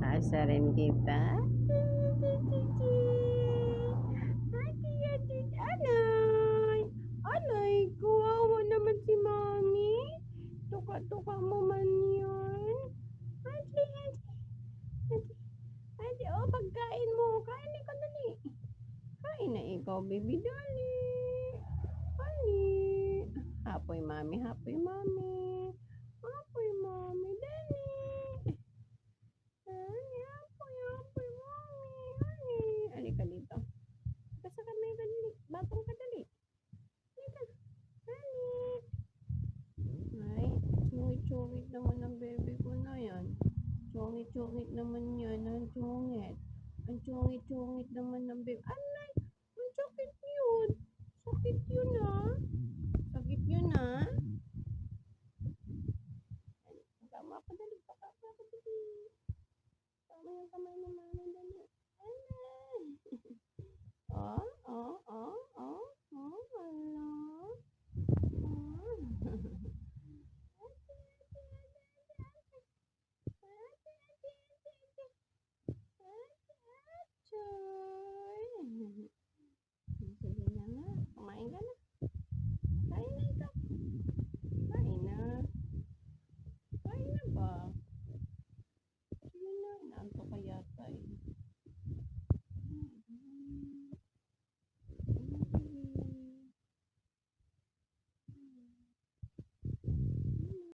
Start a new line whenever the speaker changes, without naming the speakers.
Asarin kita. Anay! Anay, kawawa naman si Mami. Tuka-tuka mo man yun. Ate, ate, ate, ate, oh, pagkain mo. Kain ka dali. Kain na ikaw, baby, dali. Dali. Hapoy, Mami, hapoy, Mami. Hapoy, Mami, dali. Dali, hapoy, hapoy, Mami. Dali. Halika dito. Basta ka may dali. Batong ka dali. Halika. Dali. Ay, chungit-chungit naman ang bebe ko na yan. Chungit-chungit naman yan. Ang chungit. Ang chungit-chungit naman ng bebe. Anay, ang sakit yun. Sakit yun ah. Sakit yun ah. Tama pa dali. Tama yung kamay ni Mama.